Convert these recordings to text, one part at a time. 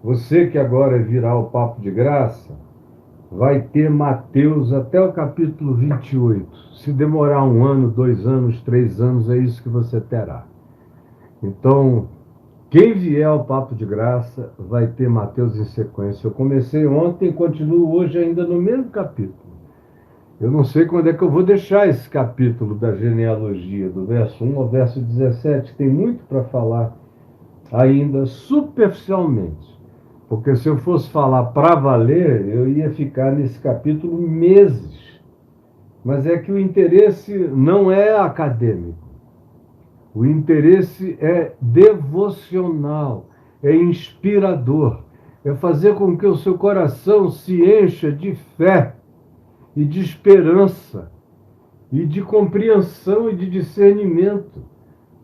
Você que agora virá o Papo de Graça, vai ter Mateus até o capítulo 28. Se demorar 1 ano, 2 anos, 3 anos, é isso que você terá. Então, quem vier ao Papo de Graça vai ter Mateus em sequência. Eu comecei ontem e continuo hoje ainda no mesmo capítulo. Eu não sei quando é que eu vou deixar esse capítulo da genealogia, do verso 1 ao verso 17. Tem muito para falar ainda superficialmente. Porque se eu fosse falar para valer, eu ia ficar nesse capítulo meses. Mas é que o interesse não é acadêmico. O interesse é devocional, é inspirador, é fazer com que o seu coração se encha de fé e de esperança e de compreensão e de discernimento,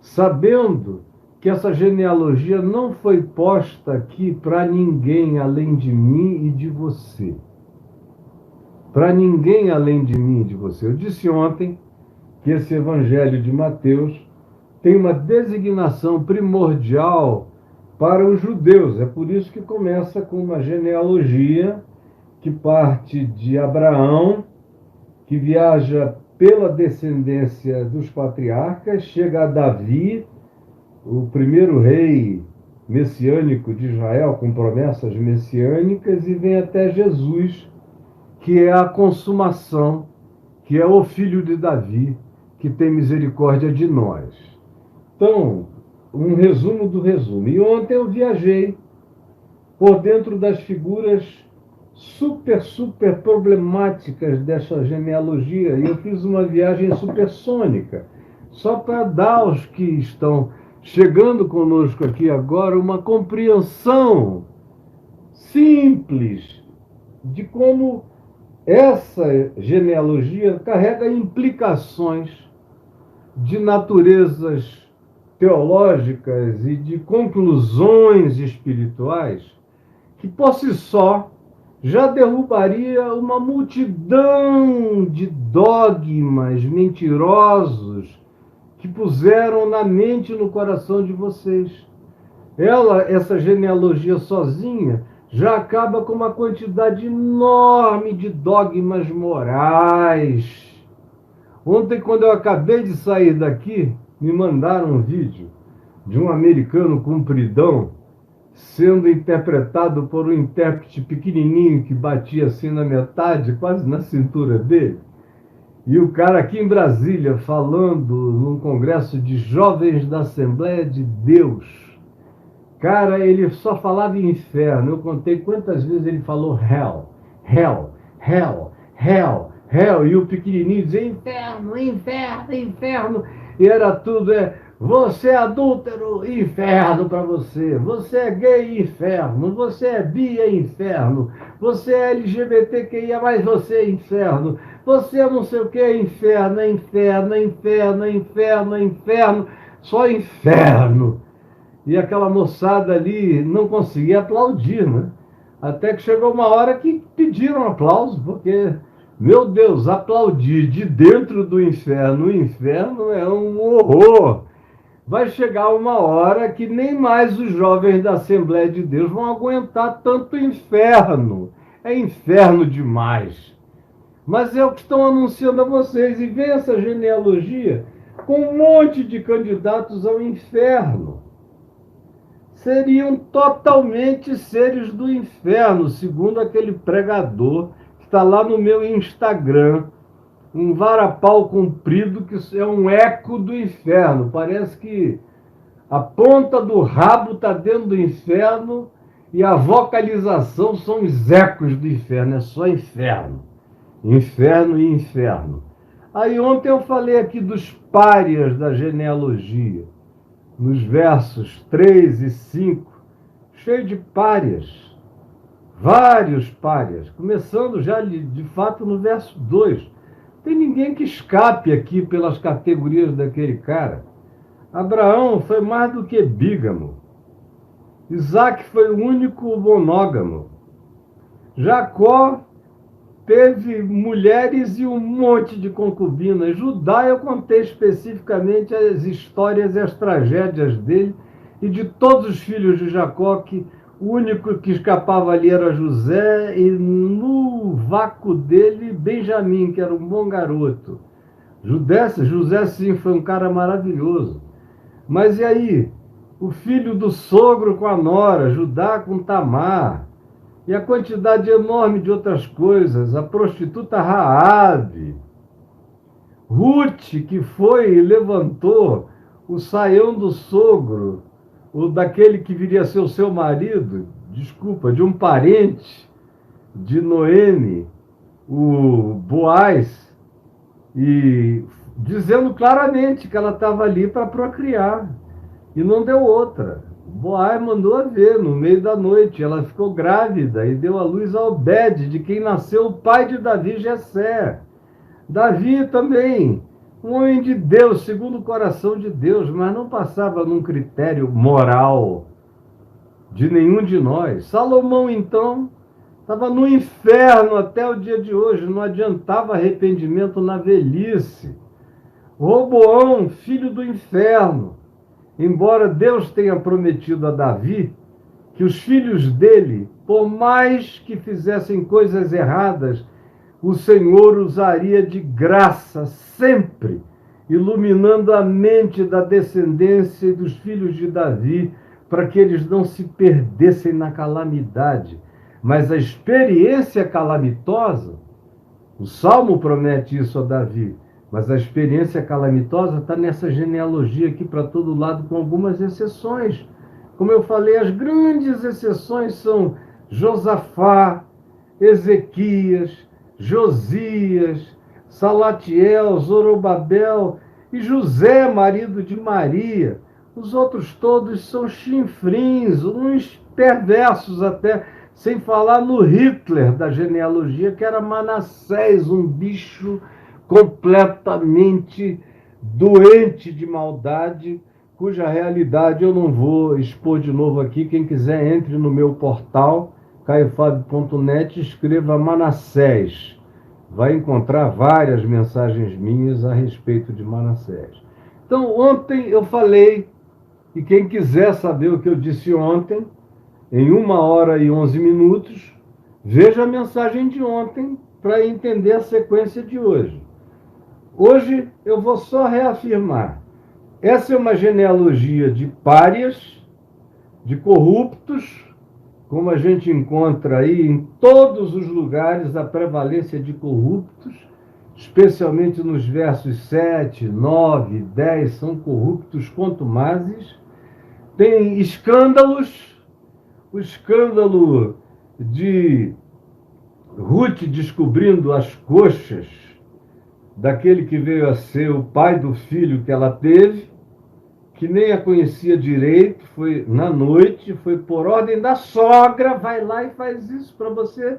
sabendo que essa genealogia não foi posta aqui para ninguém além de mim e de você. Para ninguém além de mim e de você. Eu disse ontem que esse Evangelho de Mateus tem uma designação primordial para os judeus. É por isso que começa com uma genealogia que parte de Abraão, que viaja pela descendência dos patriarcas, chega a Davi, o primeiro rei messiânico de Israel, com promessas messiânicas, e vem até Jesus, que é a consumação, que é o filho de Davi, que tem misericórdia de nós. Então, um resumo do resumo. E ontem eu viajei por dentro das figuras super problemáticas dessa genealogia. E eu fiz uma viagem supersônica, só para dar aos que estão chegando conosco aqui agora uma compreensão simples de como essa genealogia carrega implicações de naturezas teológicas e de conclusões espirituais que, por si só, já derrubaria uma multidão de dogmas mentirosos que puseram na mente e no coração de vocês. Essa genealogia sozinha, já acaba com uma quantidade enorme de dogmas morais. Ontem, quando eu acabei de sair daqui, me mandaram um vídeo de um americano compridão sendo interpretado por um intérprete pequenininho que batia assim na metade, quase na cintura dele. E o cara aqui em Brasília falando num congresso de jovens da Assembleia de Deus. Cara, ele só falava em inferno. Eu contei quantas vezes ele falou hell, hell, hell, hell, hell. E o pequenininho dizia inferno, inferno, inferno. E era tudo, você é adúltero, inferno para você. Você é gay, inferno. Você é bi, inferno. Você é LGBTQIA, mas você é inferno. Você é não sei o que, inferno, inferno, inferno, inferno, inferno. Só inferno. E aquela moçada ali não conseguia aplaudir, né? Até que chegou uma hora que pediram aplauso, porque, meu Deus, aplaudir de dentro do inferno, o inferno é um horror. Vai chegar uma hora que nem mais os jovens da Assembleia de Deus vão aguentar tanto inferno. É inferno demais. Mas é o que estão anunciando a vocês. E vem essa genealogia com um monte de candidatos ao inferno. Seriam totalmente seres do inferno, segundo aquele pregador que está lá no meu Instagram, um varapau comprido que é um eco do inferno. Parece que a ponta do rabo está dentro do inferno e a vocalização são os ecos do inferno, é só inferno. Inferno e inferno. Aí ontem eu falei aqui dos párias da genealogia, nos versos 3 e 5, cheio de párias, vários párias, começando já de fato no verso 2. Tem ninguém que escape aqui pelas categorias daquele cara. Abraão foi mais do que bígamo. Isaac foi o único monógamo. Jacó teve mulheres e um monte de concubinas. Judá, eu contei especificamente as histórias e as tragédias dele e de todos os filhos de Jacó, que O único que escapava ali era José, e no vácuo dele, Benjamim, que era um bom garoto. José, sim, foi um cara maravilhoso. Mas e aí? O filho do sogro com a nora, Judá com Tamar, e a quantidade enorme de outras coisas, a prostituta Raabe, Ruth, que foi e levantou o saião do sogro, o daquele que viria a ser o seu marido, desculpa, de um parente de Noemi, o Boaz, e dizendo claramente que ela estava ali para procriar. E não deu outra. Boaz mandou a ver no meio da noite. Ela ficou grávida e deu à luz a Obed, de quem nasceu o pai de Davi, Jessé. Davi também, um homem de Deus, segundo o coração de Deus, mas não passava num critério moral de nenhum de nós. Salomão, então, estava no inferno até o dia de hoje, não adiantava arrependimento na velhice. Roboão, filho do inferno, embora Deus tenha prometido a Davi que os filhos dele, por mais que fizessem coisas erradas, o Senhor usaria de graça sempre, iluminando a mente da descendência e dos filhos de Davi, para que eles não se perdessem na calamidade. Mas a experiência calamitosa, o Salmo promete isso a Davi, mas a experiência calamitosa está nessa genealogia aqui para todo lado, com algumas exceções. Como eu falei, as grandes exceções são Josafá, Ezequias, Josias, Salatiel, Zorobabel e José, marido de Maria. Os outros todos são chinfrins, uns perversos até, sem falar no Hitler da genealogia, que era Manassés, um bicho completamente doente de maldade, cuja realidade eu não vou expor de novo aqui. Quem quiser, entre no meu portal, caiofábio.net, escreva Manassés. Vai encontrar várias mensagens minhas a respeito de Manassés. Então, ontem eu falei, e quem quiser saber o que eu disse ontem, em 1h11, veja a mensagem de ontem para entender a sequência de hoje. Hoje eu vou só reafirmar. Essa é uma genealogia de párias, de corruptos, como a gente encontra aí em todos os lugares a prevalência de corruptos, especialmente nos versos 7, 9, 10, são corruptos contumazes. Tem escândalos, o escândalo de Ruth descobrindo as coxas daquele que veio a ser o pai do filho que ela teve, que nem a conhecia direito, foi na noite, foi por ordem da sogra, vai lá e faz isso para você,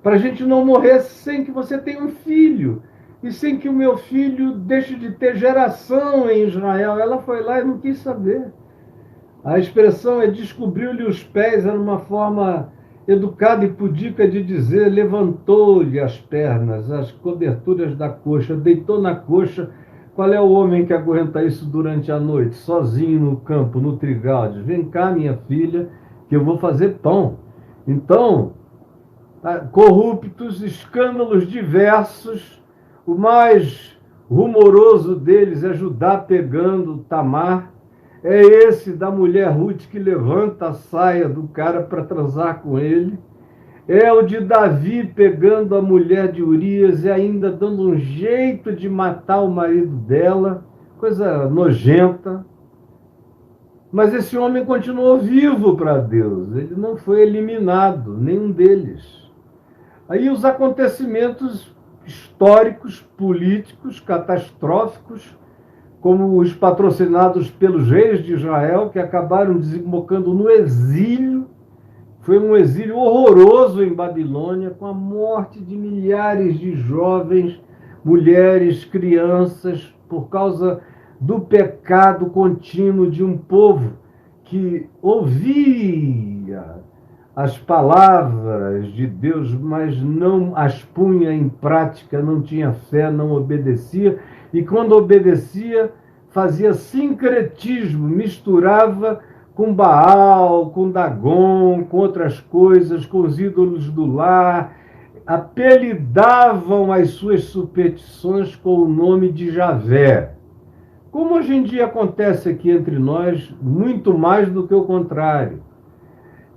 para a gente não morrer sem que você tenha um filho, e sem que o meu filho deixe de ter geração em Israel. Ela foi lá e não quis saber. A expressão é descobriu-lhe os pés, era uma forma educada e pudica de dizer, levantou-lhe as pernas, as coberturas da coxa, deitou na coxa. Qual é o homem que aguenta isso durante a noite, sozinho no campo, no trigal? Diz, vem cá, minha filha, que eu vou fazer pão. Então, corruptos, escândalos diversos, o mais rumoroso deles é Judá pegando Tamar, é esse da mulher Ruth que levanta a saia do cara para transar com ele. É o de Davi pegando a mulher de Urias e ainda dando um jeito de matar o marido dela. Coisa nojenta. Mas esse homem continuou vivo para Deus. Ele não foi eliminado, nenhum deles. Aí os acontecimentos históricos, políticos, catastróficos, como os patrocinados pelos reis de Israel, que acabaram desembocando no exílio. Foi um exílio horroroso em Babilônia, com a morte de milhares de jovens, mulheres, crianças, por causa do pecado contínuo de um povo que ouvia as palavras de Deus, mas não as punha em prática, não tinha fé, não obedecia. E quando obedecia, fazia sincretismo, misturava com Baal, com Dagon, com outras coisas, com os ídolos do lar, apelidavam as suas superstições com o nome de Javé. Como hoje em dia acontece aqui entre nós, muito mais do que o contrário.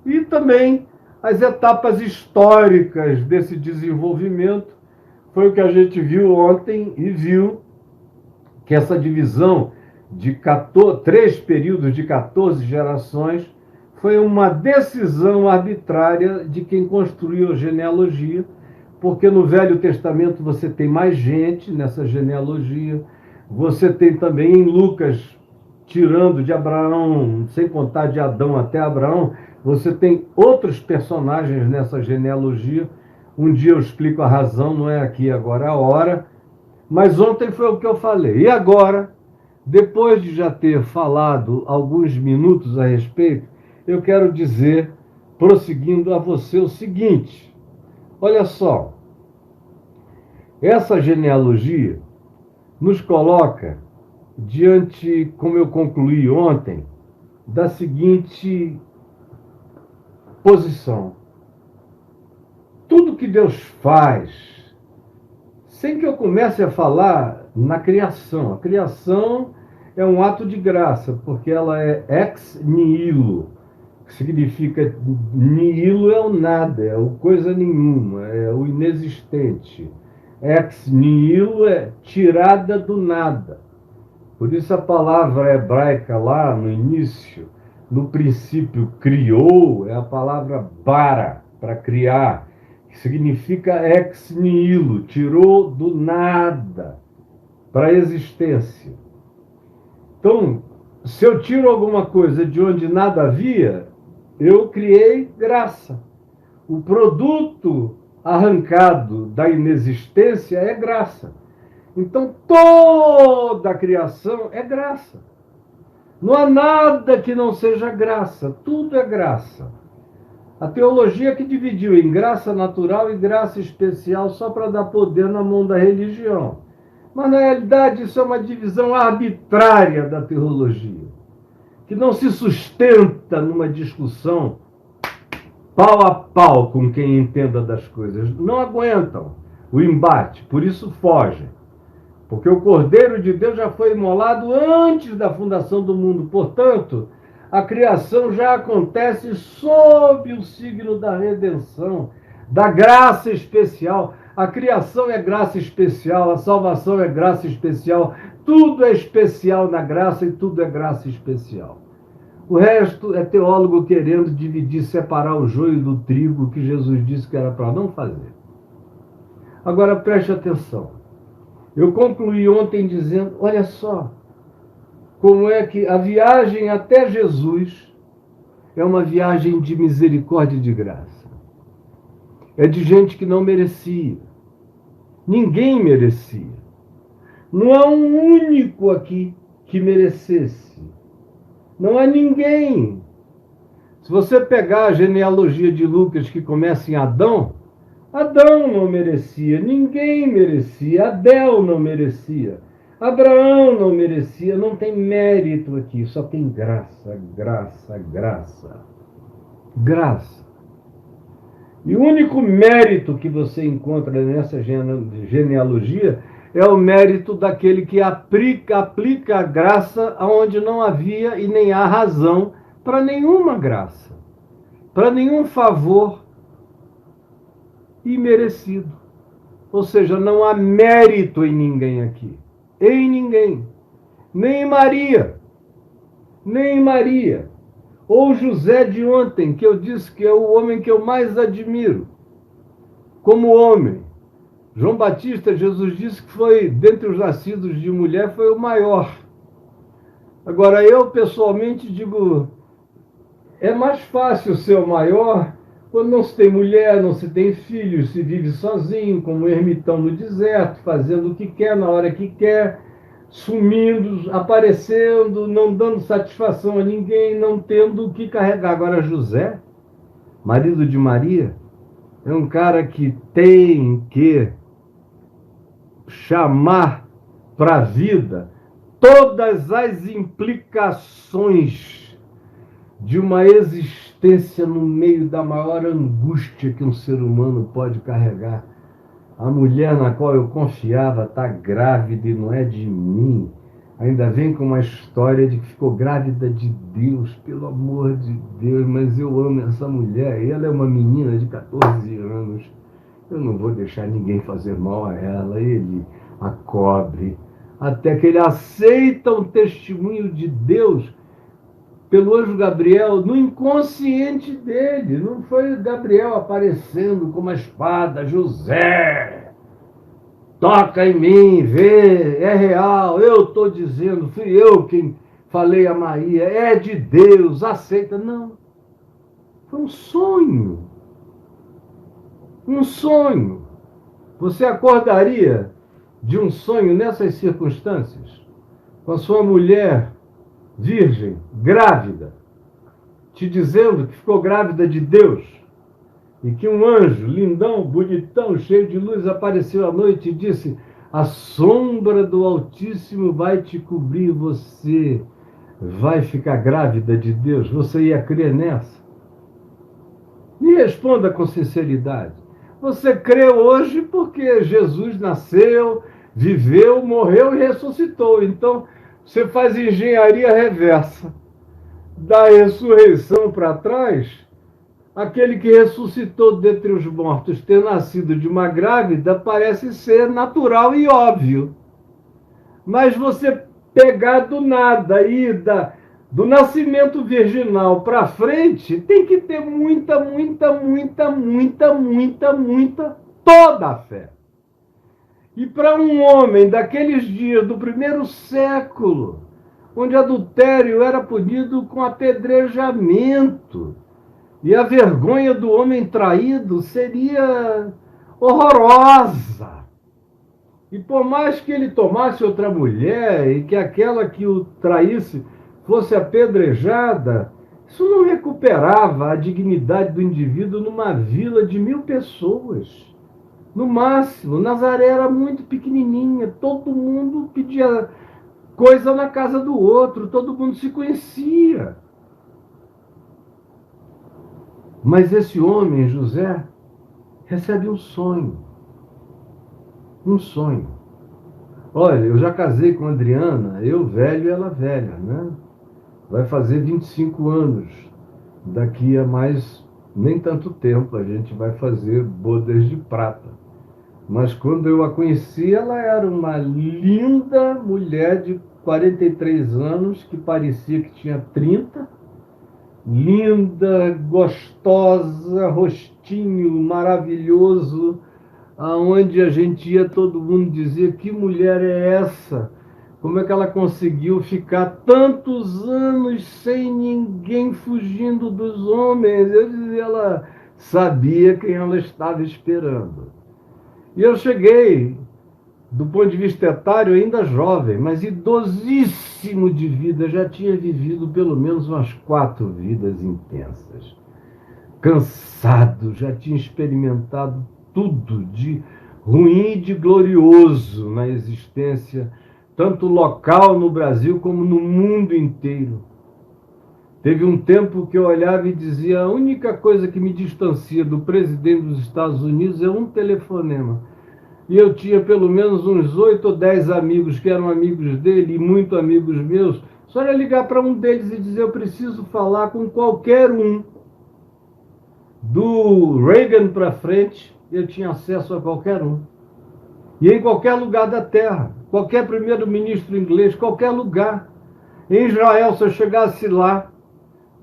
E também as etapas históricas desse desenvolvimento foi o que a gente viu ontem e viu que essa divisão de 3 períodos de 14 gerações foi uma decisão arbitrária de quem construiu a genealogia, porque no Velho Testamento você tem mais gente nessa genealogia, você tem também em Lucas, tirando de Abraão, sem contar de Adão até Abraão, você tem outros personagens nessa genealogia. Um dia eu explico a razão, não é aqui agora a hora, mas ontem foi o que eu falei. E agora, depois de já ter falado alguns minutos a respeito, eu quero dizer, prosseguindo a você, o seguinte: olha só, essa genealogia nos coloca diante, como eu concluí ontem, da seguinte posição. Tudo que Deus faz, sem que eu comece a falar na criação. A criação é um ato de graça, porque ela é ex nihilo, que significa nihilo é o nada, é o coisa nenhuma, é o inexistente. Ex nihilo é tirada do nada. Por isso a palavra hebraica lá no início, no princípio criou, é a palavra bara, para criar, que significa ex nihilo, tirou do nada para a existência. Então, se eu tiro alguma coisa de onde nada havia, eu criei graça. O produto arrancado da inexistência é graça. Então, toda a criação é graça. Não há nada que não seja graça, tudo é graça. A teologia que dividiu em graça natural e graça especial só para dar poder na mão da religião. Mas, na realidade, isso é uma divisão arbitrária da teologia, que não se sustenta numa discussão pau a pau com quem entenda das coisas. Não aguentam o embate, por isso fogem. Porque o Cordeiro de Deus já foi imolado antes da fundação do mundo. Portanto, a criação já acontece sob o signo da redenção, da graça especial. A criação é graça especial, a salvação é graça especial. Tudo é especial na graça e tudo é graça especial. O resto é teólogo querendo dividir, separar o joio do trigo, que Jesus disse que era para não fazer. Agora preste atenção. Eu concluí ontem dizendo, olha só, como é que a viagem até Jesus é uma viagem de misericórdia e de graça. É de gente que não merecia. Ninguém merecia. Não há um único aqui que merecesse. Não há ninguém. Se você pegar a genealogia de Lucas que começa em Adão, Adão não merecia, ninguém merecia, Abel não merecia, Abraão não merecia, não tem mérito aqui, só tem graça, graça, graça. Graça. E o único mérito que você encontra nessa genealogia é o mérito daquele que aplica a graça onde não havia e nem há razão para nenhuma graça, para nenhum favor imerecido. Ou seja, não há mérito em ninguém aqui. Em ninguém. Nem em Maria. Nem em Maria. Ou José de ontem, que eu disse que é o homem que eu mais admiro. Como homem. João Batista, Jesus disse que foi, dentre os nascidos de mulher, foi o maior. Agora, eu pessoalmente digo, é mais fácil ser o maior quando não se tem mulher, não se tem filhos, se vive sozinho, como um ermitão no deserto, fazendo o que quer, na hora que quer, sumindo, aparecendo, não dando satisfação a ninguém, não tendo o que carregar. Agora, José, marido de Maria, é um cara que tem que chamar para a vida todas as implicações de uma existência no meio da maior angústia que um ser humano pode carregar. A mulher na qual eu confiava está grávida e não é de mim. Ainda vem com uma história de que ficou grávida de Deus, pelo amor de Deus, mas eu amo essa mulher. E ela é uma menina de 14 anos. Eu não vou deixar ninguém fazer mal a ela. Ele a cobre. Até que ele aceita um testemunho de Deus pelo anjo Gabriel no inconsciente dele. Não foi Gabriel aparecendo com uma espada, José, toca em mim, vê, é real, eu estou dizendo, fui eu quem falei a Maria, é de Deus, aceita. Não, foi um sonho. Um sonho. Você acordaria de um sonho nessas circunstâncias? Com a sua mulher virgem, grávida, te dizendo que ficou grávida de Deus e que um anjo, lindão, bonitão, cheio de luz, apareceu à noite e disse: a sombra do Altíssimo vai te cobrir, você vai ficar grávida de Deus. Você ia crer nessa? Me responda com sinceridade. Você crê hoje porque Jesus nasceu, viveu, morreu e ressuscitou. Então, você faz engenharia reversa. Da ressurreição para trás, aquele que ressuscitou dentre os mortos ter nascido de uma grávida parece ser natural e óbvio. Mas você pegar do nada e do nascimento virginal para frente, tem que ter muita, toda a fé. E para um homem daqueles dias do primeiro século, onde adultério era punido com apedrejamento, e a vergonha do homem traído seria horrorosa. E por mais que ele tomasse outra mulher e que aquela que o traísse fosse apedrejada, isso não recuperava a dignidade do indivíduo numa vila de 1.000 pessoas. No máximo, Nazaré era muito pequenininha, todo mundo pedia coisa na casa do outro, todo mundo se conhecia. Mas esse homem, José, recebe um sonho. Um sonho. Olha, eu já casei com a Adriana, eu velho e ela velha, né? Vai fazer 25 anos. Daqui a mais nem tanto tempo a gente vai fazer bodas de prata. Mas quando eu a conheci, ela era uma linda mulher de 43 anos, que parecia que tinha 30. Linda, gostosa, rostinho maravilhoso, aonde a gente ia, todo mundo dizia: que mulher é essa? Como é que ela conseguiu ficar tantos anos sem ninguém, fugindo dos homens? Eu dizia, ela sabia quem ela estava esperando. E eu cheguei, do ponto de vista etário, ainda jovem, mas idosíssimo de vida, já tinha vivido pelo menos umas 4 vidas intensas. Cansado, já tinha experimentado tudo de ruim e de glorioso na existência, tanto local no Brasil como no mundo inteiro. Teve um tempo que eu olhava e dizia: a única coisa que me distancia do presidente dos Estados Unidos é um telefonema. E eu tinha pelo menos uns 8 ou 10 amigos que eram amigos dele e muito amigos meus. Só era ligar para um deles e dizer: eu preciso falar com qualquer um. Do Reagan para frente, eu tinha acesso a qualquer um. E em qualquer lugar da terra, qualquer primeiro-ministro inglês, qualquer lugar. Em Israel, se eu chegasse lá,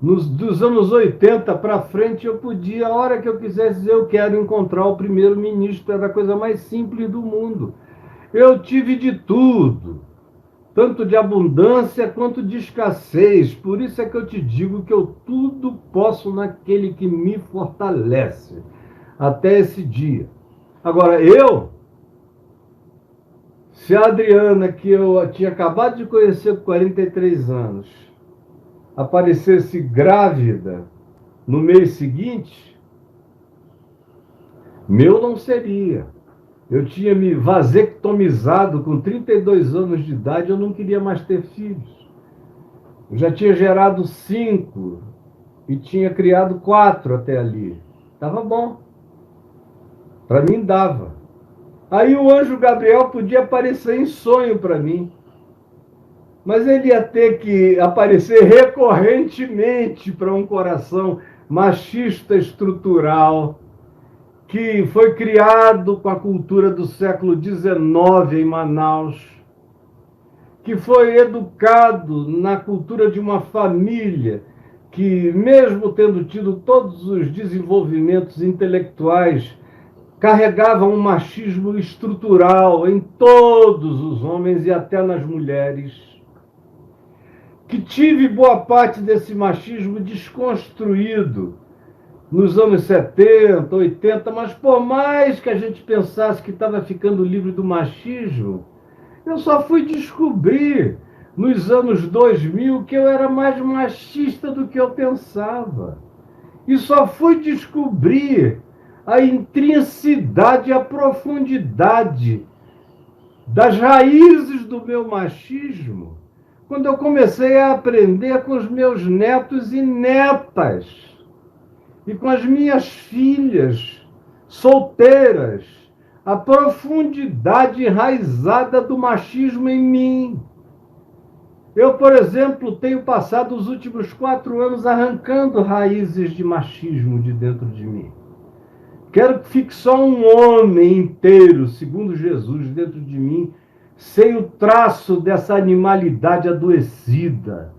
dos anos 80 para frente, eu podia, a hora que eu quisesse dizer: eu quero encontrar o primeiro-ministro, era a coisa mais simples do mundo. Eu tive de tudo, tanto de abundância quanto de escassez. Por isso é que eu te digo que eu tudo posso naquele que me fortalece, até esse dia. Agora, se a Adriana, que eu tinha acabado de conhecer com 43 anos, aparecesse grávida no mês seguinte, meu não seria. Eu tinha me vasectomizado com 32 anos de idade, eu não queria mais ter filhos. Eu já tinha gerado 5 e tinha criado 4 até ali. Estava bom. Para mim dava. Aí o anjo Gabriel podia aparecer em sonho para mim. Mas ele ia ter que aparecer recorrentemente para um coração machista estrutural que foi criado com a cultura do século XIX em Manaus, que foi educado na cultura de uma família que, mesmo tendo tido todos os desenvolvimentos intelectuais, carregava um machismo estrutural em todos os homens e até nas mulheres. Que tive boa parte desse machismo desconstruído nos anos 70, 80, mas por mais que a gente pensasse que estava ficando livre do machismo, eu só fui descobrir nos anos 2000 que eu era mais machista do que eu pensava. E só fui descobrir a intrinsidade, a profundidade das raízes do meu machismo quando eu comecei a aprender com os meus netos e netas e com as minhas filhas solteiras, a profundidade enraizada do machismo em mim. Eu, por exemplo, tenho passado os últimos 4 anos arrancando raízes de machismo de dentro de mim. Quero que fique só um homem inteiro, segundo Jesus, dentro de mim, sem o traço dessa animalidade adoecida,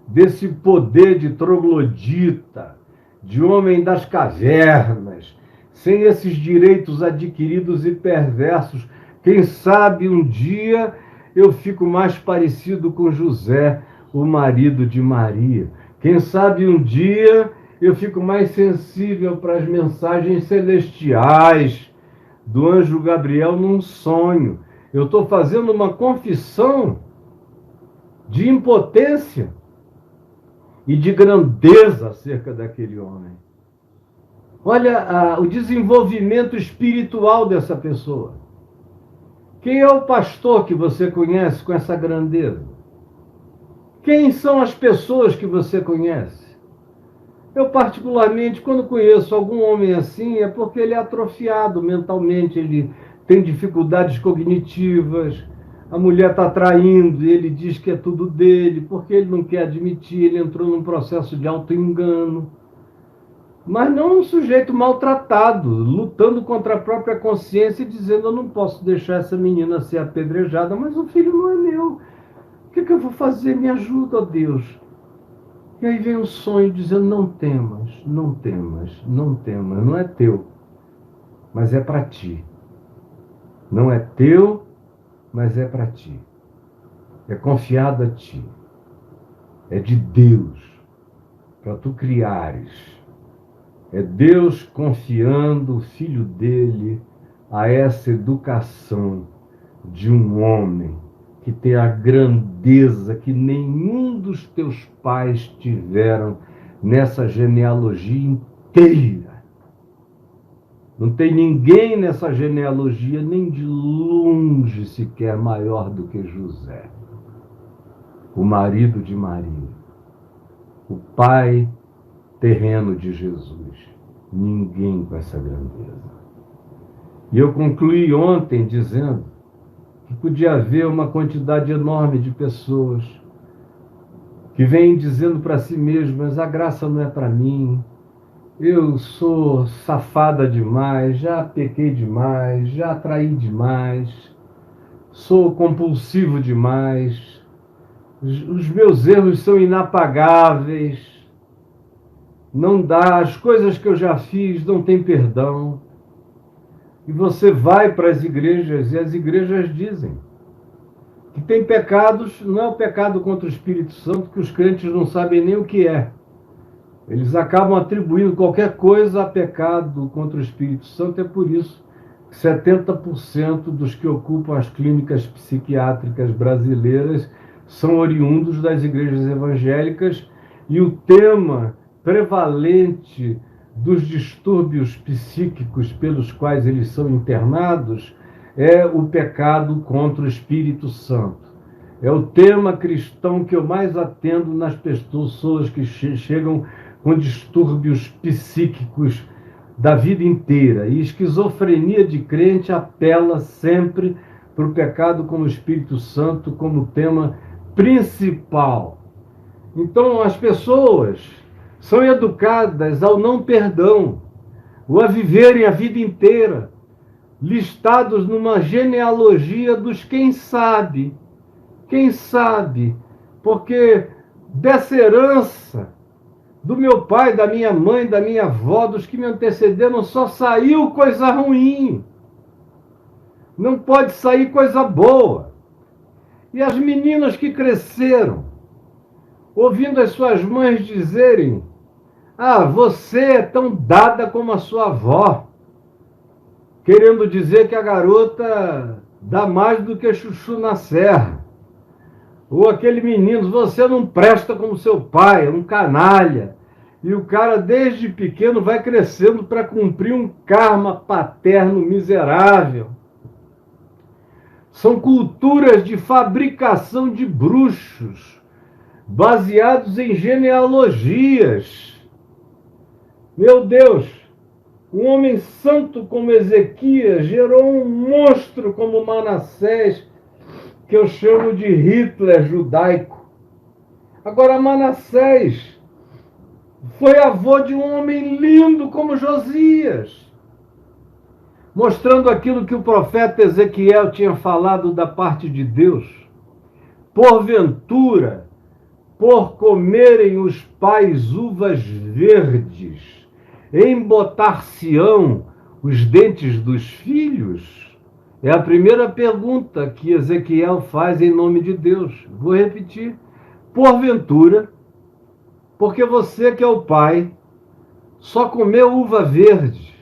desse poder de troglodita, de homem das cavernas, sem esses direitos adquiridos e perversos. Quem sabe um dia eu fico mais parecido com José, o marido de Maria. Quem sabe um dia eu fico mais sensível para as mensagens celestiais do anjo Gabriel num sonho. Eu estou fazendo uma confissão de impotência e de grandeza acerca daquele homem. Olha o desenvolvimento espiritual dessa pessoa. Quem é o pastor que você conhece com essa grandeza? Quem são as pessoas que você conhece? Eu, particularmente, quando conheço algum homem assim, é porque ele é atrofiado mentalmente, ele tem dificuldades cognitivas, a mulher está traindo e ele diz que é tudo dele, porque ele não quer admitir, ele entrou num processo de auto-engano. Mas não um sujeito maltratado, lutando contra a própria consciência e dizendo: eu não posso deixar essa menina ser apedrejada, mas o filho não é meu. O que eu vou fazer? Me ajuda, ó Deus. E aí vem um sonho dizendo: não temas, não temas, não temas. Não é teu, mas é para ti. Não é teu, mas é para ti. É confiado a ti. É de Deus, para tu criares. É Deus confiando o filho dele a essa educação de um homem que tem a grandeza que nenhum dos teus pais tiveram nessa genealogia inteira. Não tem ninguém nessa genealogia, nem de longe sequer maior do que José, o marido de Maria, o pai terreno de Jesus. Ninguém com essa grandeza. E eu concluí ontem dizendo que podia haver uma quantidade enorme de pessoas que vêm dizendo para si mesmas: a graça não é para mim, eu sou safada demais, já pequei demais, já traí demais, sou compulsivo demais, os meus erros são inapagáveis, não dá, as coisas que eu já fiz não tem perdão. E você vai para as igrejas e as igrejas dizem que tem pecados, não é o pecado contra o Espírito Santo, que os crentes não sabem nem o que é. Eles acabam atribuindo qualquer coisa a pecado contra o Espírito Santo. É por isso que 70% dos que ocupam as clínicas psiquiátricas brasileiras são oriundos das igrejas evangélicas, e o tema prevalente dos distúrbios psíquicos pelos quais eles são internados é o pecado contra o Espírito Santo. É o tema cristão que eu mais atendo nas pessoas que chegam com distúrbios psíquicos da vida inteira. E esquizofrenia de crente apela sempre para o pecado como Espírito Santo como tema principal. Então, as pessoas são educadas ao não perdão, ou a viverem a vida inteira listados numa genealogia dos quem sabe, porque dessa herança do meu pai, da minha mãe, da minha avó, dos que me antecederam, só saiu coisa ruim. Não pode sair coisa boa. E as meninas que cresceram, ouvindo as suas mães dizerem: ah, você é tão dada como a sua avó, querendo dizer que a garota dá mais do que chuchu na serra. Ou aquele menino: você não presta como seu pai, é um canalha. E o cara, desde pequeno, vai crescendo para cumprir um karma paterno miserável. São culturas de fabricação de bruxos, baseados em genealogias. Meu Deus, um homem santo como Ezequias gerou um monstro como Manassés, que eu chamo de Hitler judaico. Agora, Manassés foi avô de um homem lindo como Josias, mostrando aquilo que o profeta Ezequiel tinha falado da parte de Deus. Porventura, por comerem os pais uvas verdes, embotar-se-ão os dentes dos filhos? É a primeira pergunta que Ezequiel faz em nome de Deus. Vou repetir. Porventura, porque você que é o pai, só comeu uva verde,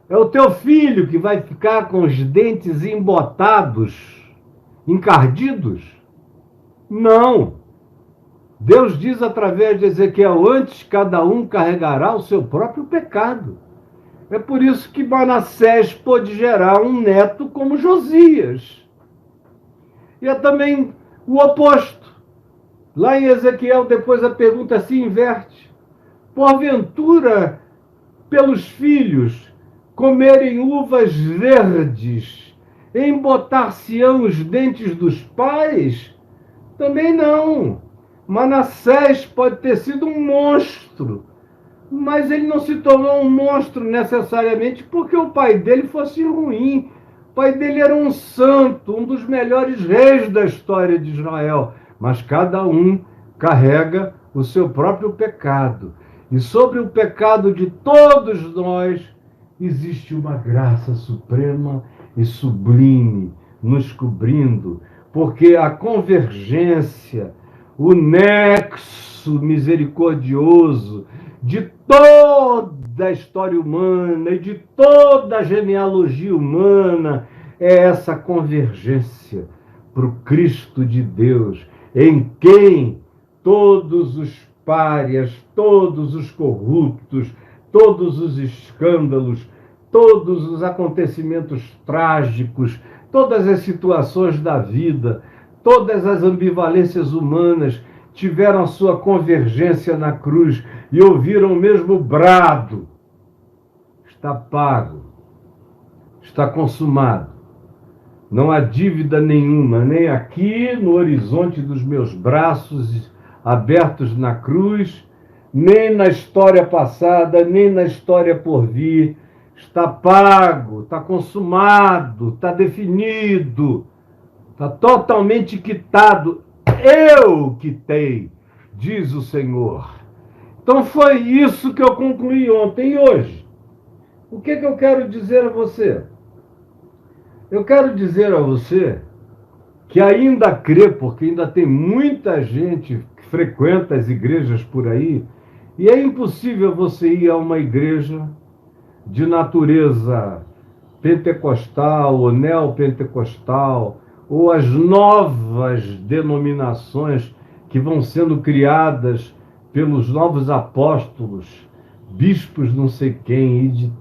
é o teu filho que vai ficar com os dentes embotados, encardidos? Não. Deus diz através de Ezequiel: antes cada um carregará o seu próprio pecado. É por isso que Manassés pôde gerar um neto como Josias. E é também o oposto. Lá em Ezequiel, depois a pergunta se inverte. Porventura, pelos filhos comerem uvas verdes, embotar-se-ão os dentes dos pais? Também não. Manassés pode ter sido um monstro, mas ele não se tornou um monstro necessariamente porque o pai dele fosse ruim. O pai dele era um santo, um dos melhores reis da história de Israel. Mas cada um carrega o seu próprio pecado. E sobre o pecado de todos nós existe uma graça suprema e sublime nos cobrindo, porque a convergência, o nexo misericordioso de toda a história humana e de toda a genealogia humana é essa convergência para o Cristo de Deus, em quem todos os párias, todos os corruptos, todos os escândalos, todos os acontecimentos trágicos, todas as situações da vida, todas as ambivalências humanas tiveram a sua convergência na cruz e ouviram o mesmo brado: está pago, está consumado. Não há dívida nenhuma, nem aqui no horizonte dos meus braços abertos na cruz, nem na história passada, nem na história por vir. Está pago, está consumado, está definido, está totalmente quitado. Eu quitei, diz o Senhor. Então foi isso que eu concluí ontem e hoje. O que eu quero dizer a você? Eu quero dizer a você que ainda crê, porque ainda tem muita gente que frequenta as igrejas por aí, e é impossível você ir a uma igreja de natureza pentecostal ou neopentecostal, ou as novas denominações que vão sendo criadas pelos novos apóstolos, bispos não sei quem, e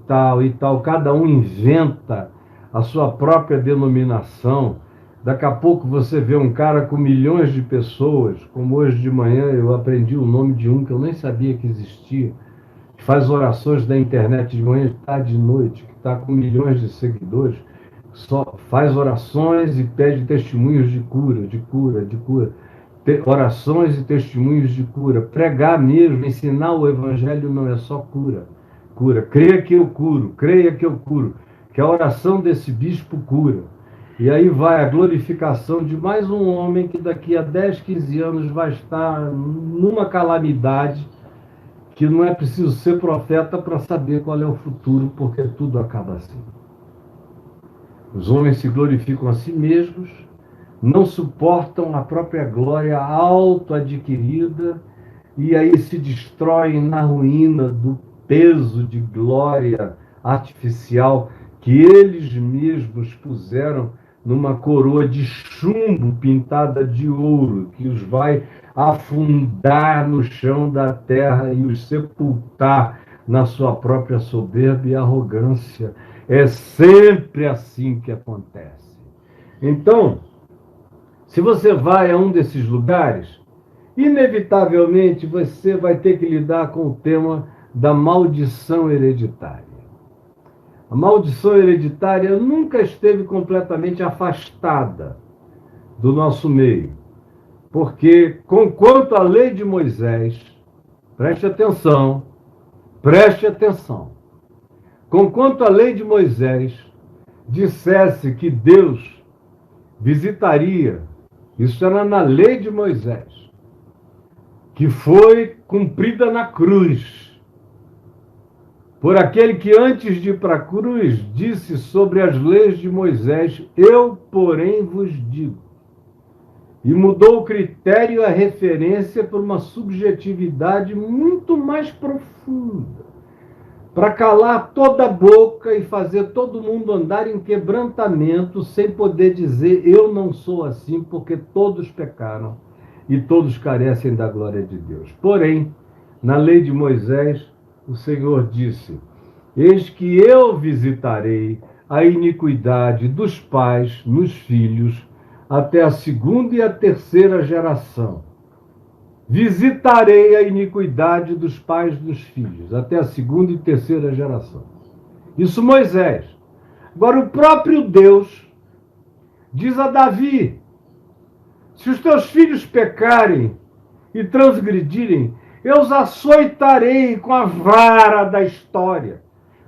tal, cada um inventa a sua própria denominação. Daqui a pouco você vê um cara com milhões de pessoas, como hoje de manhã eu aprendi o nome de um que eu nem sabia que existia, que faz orações na internet de manhã, de tarde e de noite, que está com milhões de seguidores, só faz orações e pede testemunhos de cura, de cura, de cura. Orações e testemunhos de cura. Pregar mesmo, ensinar o evangelho não é só cura. Cura. Creia que eu curo, creia que eu curo. Que a oração desse bispo cura. E aí vai a glorificação de mais um homem que daqui a 10, 15 anos vai estar numa calamidade que não é preciso ser profeta para saber qual é o futuro, porque tudo acaba assim. Os homens se glorificam a si mesmos, não suportam a própria glória auto-adquirida e aí se destroem na ruína do peso de glória artificial que eles mesmos puseram numa coroa de chumbo pintada de ouro, que os vai afundar no chão da terra e os sepultar na sua própria soberba e arrogância. É sempre assim que acontece. Então, se você vai a um desses lugares, inevitavelmente você vai ter que lidar com o tema da maldição hereditária. A maldição hereditária nunca esteve completamente afastada do nosso meio, porque, conquanto a lei de Moisés, preste atenção, conquanto a lei de Moisés dissesse que Deus visitaria, isso era na lei de Moisés, que foi cumprida na cruz, por aquele que antes de ir para a cruz disse sobre as leis de Moisés, eu, porém, vos digo. E mudou o critério e a referência por uma subjetividade muito mais profunda, para calar toda a boca e fazer todo mundo andar em quebrantamento, sem poder dizer, eu não sou assim, porque todos pecaram e todos carecem da glória de Deus. Porém, na lei de Moisés, o Senhor disse, eis que eu visitarei a iniquidade dos pais nos filhos, até a segunda e a terceira geração. Visitarei a iniquidade dos pais dos filhos, até a segunda e terceira geração. Isso Moisés. Agora, o próprio Deus diz a Davi, se os teus filhos pecarem e transgredirem, eu os açoitarei com a vara da história.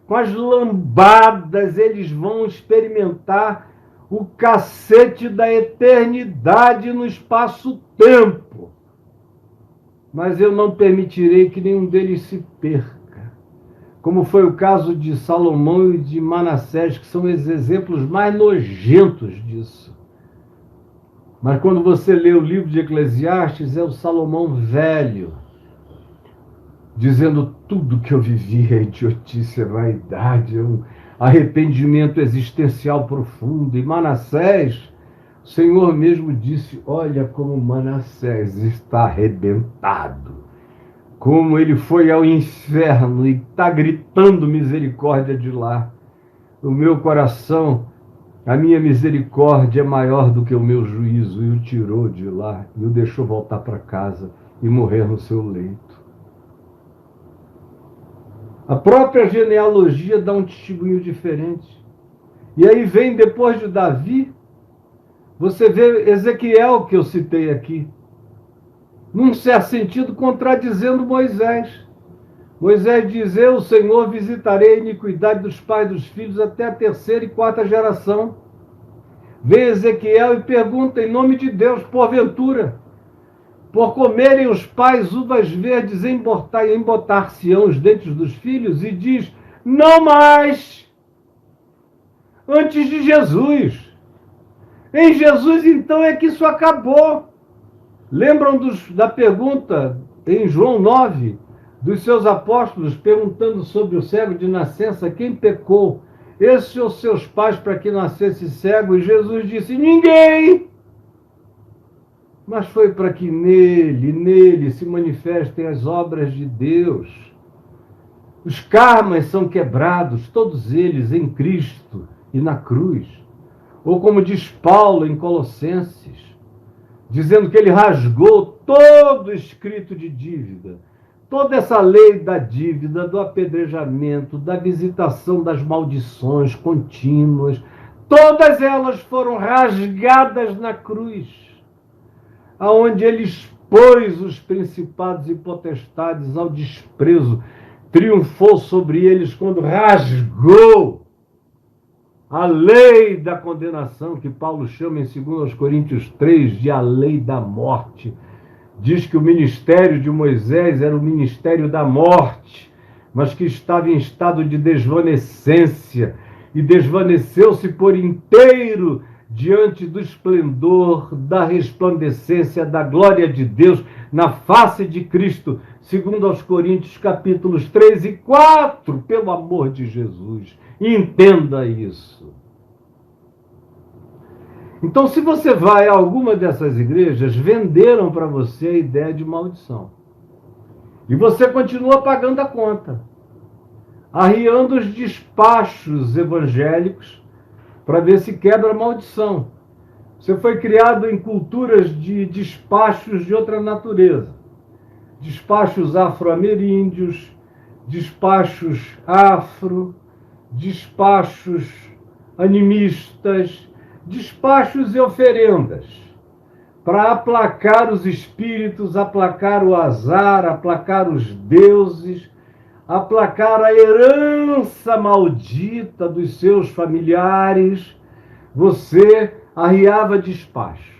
Com as lambadas, eles vão experimentar o cacete da eternidade no espaço-tempo. Mas eu não permitirei que nenhum deles se perca. Como foi o caso de Salomão e de Manassés, que são os exemplos mais nojentos disso. Mas quando você lê o livro de Eclesiastes, é o Salomão velho, dizendo tudo que eu vivi é idiotice, é vaidade, é um arrependimento existencial profundo. E Manassés, o Senhor mesmo disse, olha como Manassés está arrebentado, como ele foi ao inferno e está gritando misericórdia de lá. O meu coração, a minha misericórdia é maior do que o meu juízo, e o tirou de lá, e o deixou voltar para casa e morrer no seu leito. A própria genealogia dá um testemunho diferente. E aí vem, depois de Davi, você vê Ezequiel, que eu citei aqui, num certo sentido, contradizendo Moisés. Moisés diz, eu, Senhor, visitarei a iniquidade dos pais e dos filhos até a terceira e quarta geração. Vem Ezequiel e pergunta, em nome de Deus, porventura, por comerem os pais uvas verdes, embotar-se-ão os dentes dos filhos, e diz, não mais, antes de Jesus. Em Jesus, então, é que isso acabou. Lembram da pergunta em João 9, dos seus apóstolos, perguntando sobre o cego de nascença, quem pecou, esses ou seus pais, para que nascesse cego? E Jesus disse, ninguém! Mas foi para que nele se manifestem as obras de Deus. Os karmas são quebrados, todos eles em Cristo e na cruz. Ou como diz Paulo em Colossenses, dizendo que ele rasgou todo o escrito de dívida, toda essa lei da dívida, do apedrejamento, da visitação das maldições contínuas, todas elas foram rasgadas na cruz, aonde ele expôs os principados e potestades ao desprezo, triunfou sobre eles quando rasgou a lei da condenação, que Paulo chama em 2 Coríntios 3 de a lei da morte. Diz que o ministério de Moisés era o ministério da morte, mas que estava em estado de desvanecência, e desvaneceu-se por inteiro diante do esplendor, da resplandecência, da glória de Deus na face de Cristo, segundo aos Coríntios capítulos 3 e 4, pelo amor de Jesus. Entenda isso. Então, se você vai a alguma dessas igrejas, venderam para você a ideia de maldição. E você continua pagando a conta, arriando os despachos evangélicos para ver se quebra a maldição. Você foi criado em culturas de despachos de outra natureza. Despachos afro-ameríndios, despachos afro, despachos animistas, despachos e oferendas, para aplacar os espíritos, aplacar o azar, aplacar os deuses, aplacar a herança maldita dos seus familiares. Você arriava despachos.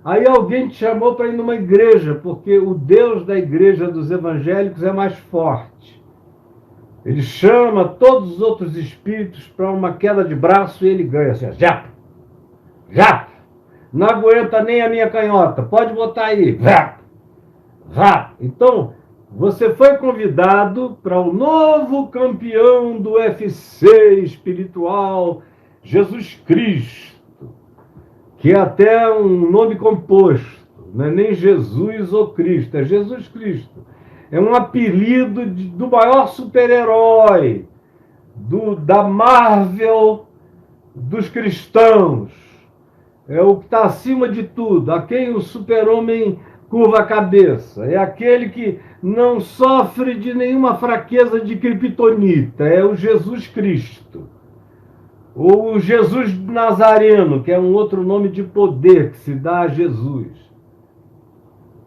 Aí alguém te chamou para ir numa igreja, porque o Deus da igreja dos evangélicos é mais forte. Ele chama todos os outros espíritos para uma queda de braço e ele ganha assim, já, não aguenta nem a minha canhota, pode botar aí, vá. Então, você foi convidado para o novo campeão do UFC espiritual, Jesus Cristo, que é até um nome composto, não é nem Jesus ou Cristo, é Jesus Cristo. É um apelido do maior super-herói, da Marvel dos cristãos. É o que está acima de tudo, a quem o super-homem curva a cabeça. É aquele que não sofre de nenhuma fraqueza de criptonita. É o Jesus Cristo. Ou o Jesus Nazareno, que é um outro nome de poder que se dá a Jesus.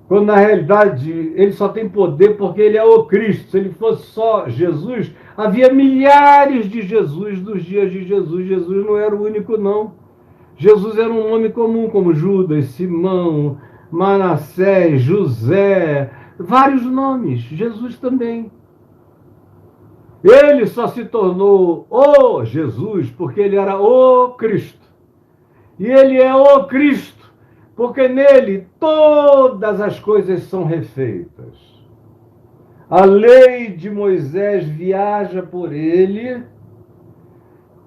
Quando, na realidade, ele só tem poder porque ele é o Cristo. Se ele fosse só Jesus, havia milhares de Jesus nos dias de Jesus. Jesus não era o único, não. Jesus era um nome comum, como Judas, Simão, Manassés, José, vários nomes. Jesus também. Ele só se tornou o Jesus porque ele era o Cristo. E ele é o Cristo porque nele todas as coisas são refeitas. A lei de Moisés viaja por ele,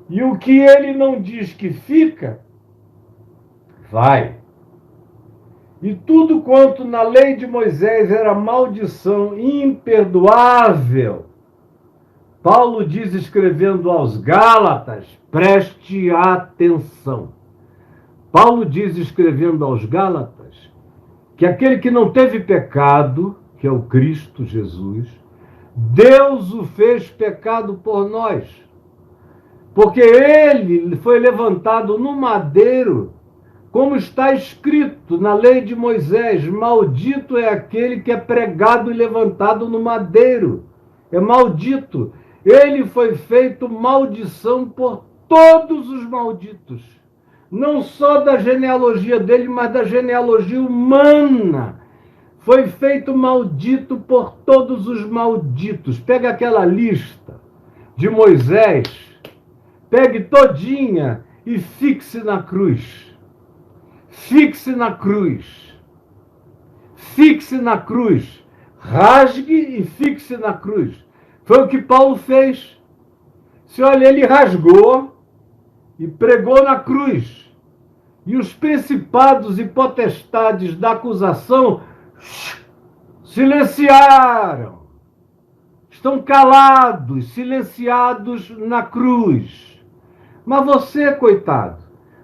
e o que ele não diz que fica, vai. E tudo quanto na lei de Moisés era maldição imperdoável, Paulo diz, escrevendo aos Gálatas, preste atenção. Paulo diz, escrevendo aos Gálatas, que aquele que não teve pecado, que é o Cristo Jesus, Deus o fez pecado por nós. Porque ele foi levantado no madeiro, como está escrito na lei de Moisés, maldito é aquele que é pregado e levantado no madeiro. É maldito. Ele foi feito maldição por todos os malditos. Não só da genealogia dele, mas da genealogia humana. Foi feito maldito por todos os malditos. Pega aquela lista de Moisés, pegue todinha e fixe na cruz. Fixe na cruz. Fixe na cruz. Rasgue e fixe na cruz. Foi o que Paulo fez. Se olha, ele rasgou e pregou na cruz. E os principados e potestades da acusação silenciaram. Estão calados, silenciados na cruz. Mas você, coitado,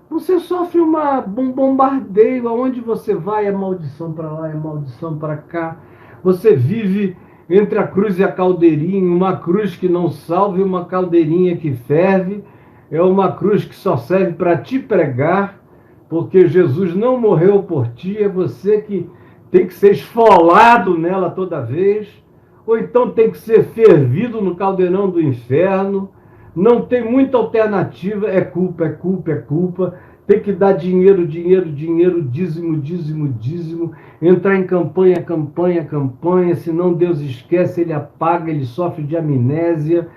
Você sofre um bombardeio, aonde você vai é maldição para lá, é maldição para cá. Você vive entre a cruz e a caldeirinha, uma cruz que não salva e uma caldeirinha que ferve. É uma cruz que só serve para te pregar, porque Jesus não morreu por ti, é você que tem que ser esfolado nela toda vez, ou então tem que ser fervido no caldeirão do inferno. Não tem muita alternativa, é culpa, é culpa, é culpa. Tem que dar dinheiro, dinheiro, dinheiro, dízimo, dízimo, dízimo, entrar em campanha, campanha, campanha, senão Deus esquece, ele apaga, ele sofre de amnésia.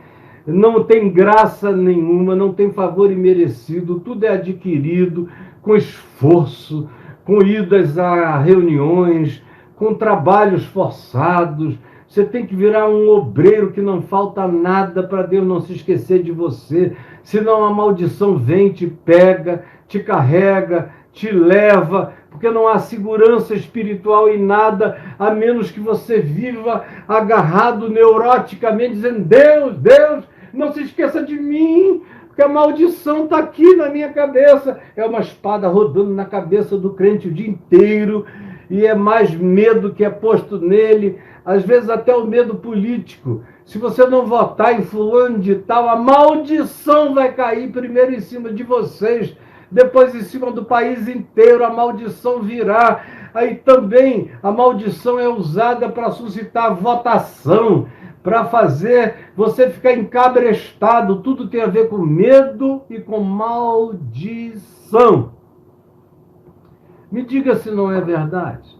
Não tem graça nenhuma, não tem favor imerecido, tudo é adquirido com esforço, com idas a reuniões, com trabalhos forçados. Você tem que virar um obreiro que não falta nada para Deus não se esquecer de você, senão a maldição vem, te pega, te carrega, te leva, porque não há segurança espiritual em nada, a menos que você viva agarrado neuroticamente, dizendo: Deus, Deus, não se esqueça de mim, porque a maldição está aqui na minha cabeça. É uma espada rodando na cabeça do crente o dia inteiro, e é mais medo que é posto nele, às vezes até o medo político. Se você não votar em fulano de tal, a maldição vai cair primeiro em cima de vocês, depois em cima do país inteiro, a maldição virá. Aí também a maldição é usada para suscitar votação, para fazer você ficar encabrestado. Tudo tem a ver com medo e com maldição. Me diga se não é verdade.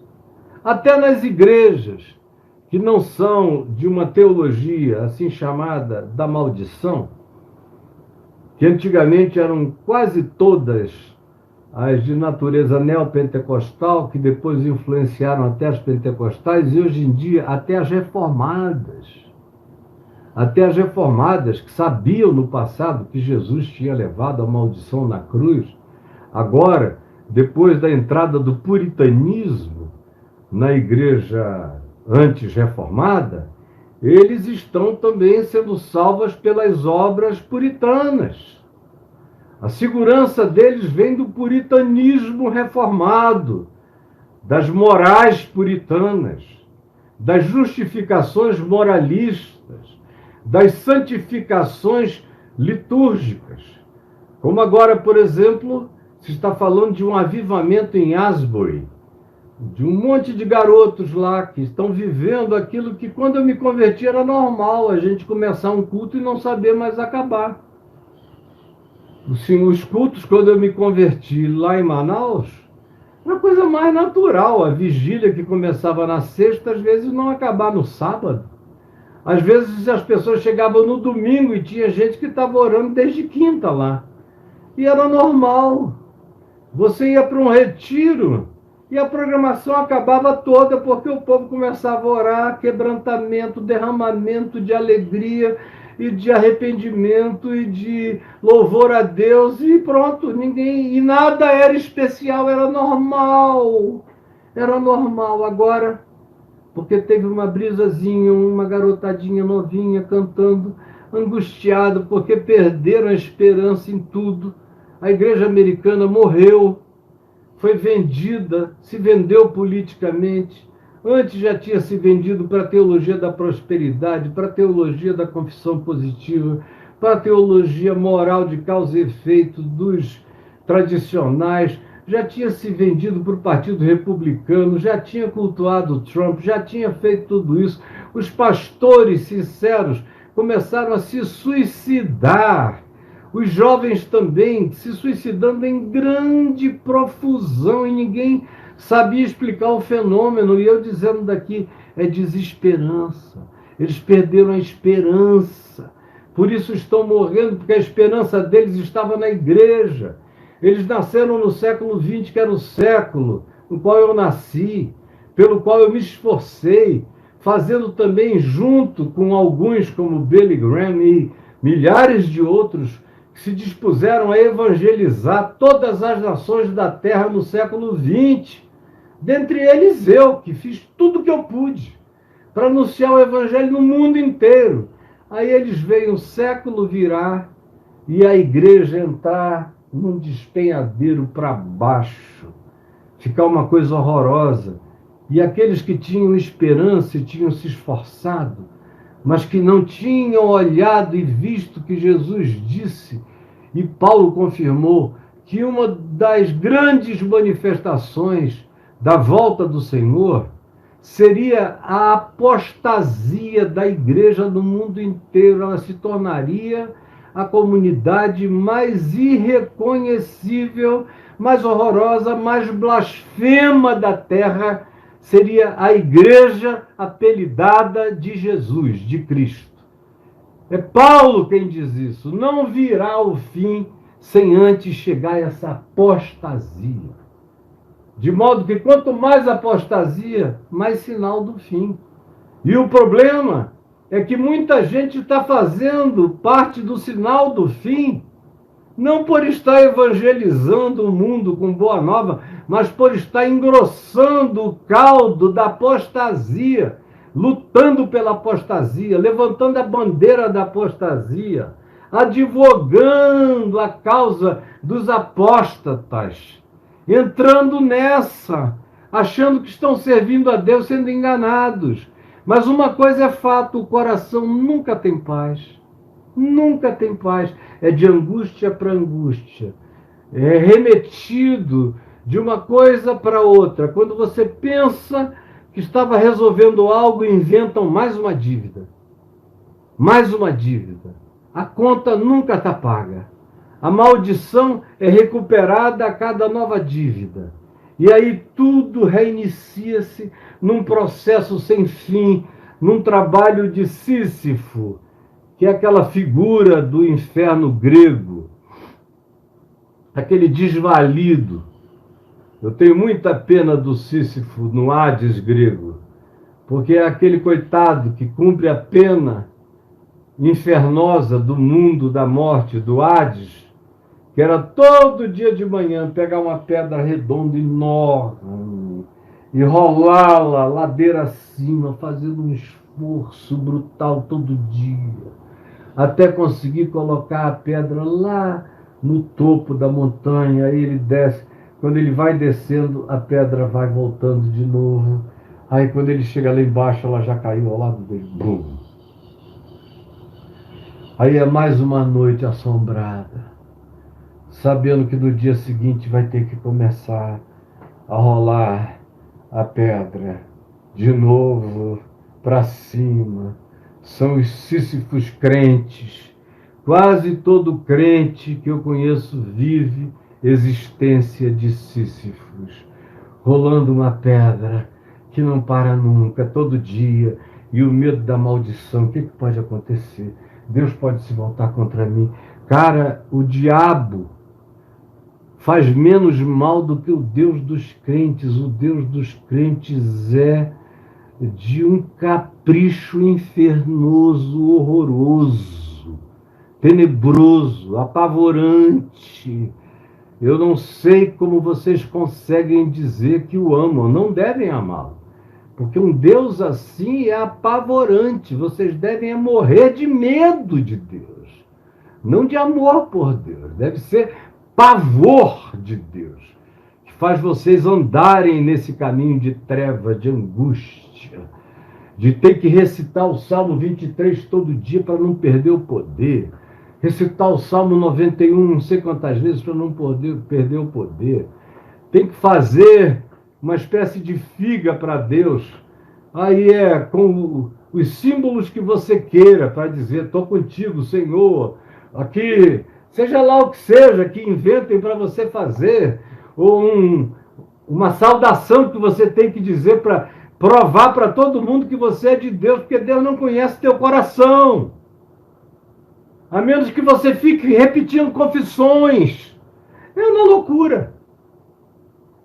Até nas igrejas, que não são de uma teologia assim chamada da maldição, que antigamente eram quase todas as de natureza neopentecostal, que depois influenciaram até as pentecostais, e hoje em dia até as reformadas. Até as reformadas, que sabiam no passado que Jesus tinha levado a maldição na cruz, agora, depois da entrada do puritanismo na igreja antes reformada, eles estão também sendo salvos pelas obras puritanas. A segurança deles vem do puritanismo reformado, das morais puritanas, das justificações moralistas, das santificações litúrgicas. Como agora, por exemplo, se está falando de um avivamento em Asbury, de um monte de garotos lá que estão vivendo aquilo que, quando eu me converti, era normal, a gente começar um culto e não saber mais acabar. Sim, os cultos, quando eu me converti lá em Manaus, era a coisa mais natural. A vigília que começava na sexta, às vezes não acabava no sábado. Às vezes as pessoas chegavam no domingo e tinha gente que estava orando desde quinta lá. E era normal. Você ia para um retiro e a programação acabava toda, porque o povo começava a orar, quebrantamento, derramamento de alegria e de arrependimento e de louvor a Deus, e pronto, ninguém, e nada era especial, era normal. Era normal. Agora, porque teve uma brisazinha, uma garotadinha novinha cantando, angustiado, porque perderam a esperança em tudo. A igreja americana morreu, foi vendida, se vendeu politicamente. Antes já tinha se vendido para a teologia da prosperidade, para a teologia da confissão positiva, para a teologia moral de causa e efeito dos tradicionais, já tinha se vendido para o Partido Republicano, já tinha cultuado Trump, já tinha feito tudo isso. Os pastores sinceros começaram a se suicidar. Os jovens também se suicidando em grande profusão, e ninguém sabia explicar o fenômeno. E eu dizendo daqui, é desesperança. Eles perderam a esperança. Por isso estão morrendo, porque a esperança deles estava na igreja. Eles nasceram no século XX, que era o século no qual eu nasci, pelo qual eu me esforcei, fazendo também junto com alguns como Billy Graham e milhares de outros que se dispuseram a evangelizar todas as nações da terra no século XX. Dentre eles eu, que fiz tudo o que eu pude para anunciar o evangelho no mundo inteiro. Aí eles veem o século virar e a igreja entrar num despenhadeiro para baixo, ficar uma coisa horrorosa. E aqueles que tinham esperança e tinham se esforçado, mas que não tinham olhado e visto que Jesus disse, e Paulo confirmou, que uma das grandes manifestações da volta do Senhor seria a apostasia da igreja no mundo inteiro. Ela se tornaria a comunidade mais irreconhecível, mais horrorosa, mais blasfema da terra. Seria a igreja apelidada de Jesus, de Cristo. É Paulo quem diz isso. Não virá o fim sem antes chegar essa apostasia. De modo que quanto mais apostasia, mais sinal do fim. E o problema é que muita gente está fazendo parte do sinal do fim, não por estar evangelizando o mundo com boa nova, mas por estar engrossando o caldo da apostasia, lutando pela apostasia, levantando a bandeira da apostasia, advogando a causa dos apóstatas, entrando nessa, achando que estão servindo a Deus, sendo enganados. Mas uma coisa é fato: o coração nunca tem paz. Nunca tem paz. É de angústia para angústia. É remetido de uma coisa para outra. Quando você pensa que estava resolvendo algo, inventam mais uma dívida. Mais uma dívida. A conta nunca está paga. A maldição é recuperada a cada nova dívida. E aí tudo reinicia-se num processo sem fim, num trabalho de Sísifo, que é aquela figura do inferno grego, aquele desvalido. Eu tenho muita pena do Sísifo no Hades grego, porque é aquele coitado que cumpre a pena infernosa do mundo da morte, do Hades, que era todo dia de manhã pegar uma pedra redonda enorme e rolá-la ladeira acima, fazendo um esforço brutal todo dia, até conseguir colocar a pedra lá no topo da montanha. Aí ele desce. Quando ele vai descendo, a pedra vai voltando de novo. Aí quando ele chega lá embaixo, ela já caiu ao lado dele. Bum. Aí é mais uma noite assombrada, sabendo que no dia seguinte vai ter que começar a rolar a pedra de novo para cima. São os sísifos crentes. Quase todo crente que eu conheço vive existência de Sísifos, rolando uma pedra que não para nunca, todo dia, e o medo da maldição. O que pode acontecer? Deus pode se voltar contra mim. Cara, o diabo faz menos mal do que o Deus dos crentes. O Deus dos crentes é de um capricho infernoso, horroroso, tenebroso, apavorante. Eu não sei como vocês conseguem dizer que o amam. Não devem amá-lo, porque um Deus assim é apavorante. Vocês devem morrer de medo de Deus, não de amor por Deus. Deve ser pavor de Deus, que faz vocês andarem nesse caminho de treva, de angústia, de ter que recitar o Salmo 23 todo dia para não perder o poder, recitar o Salmo 91 não sei quantas vezes para não perder o poder. Tem que fazer uma espécie de figa para Deus. Aí é com os símbolos que você queira para dizer: estou contigo, Senhor. Aqui, seja lá o que seja que inventem para você fazer, ou uma saudação que você tem que dizer para provar para todo mundo que você é de Deus, porque Deus não conhece teu coração. A menos que você fique repetindo confissões. É uma loucura.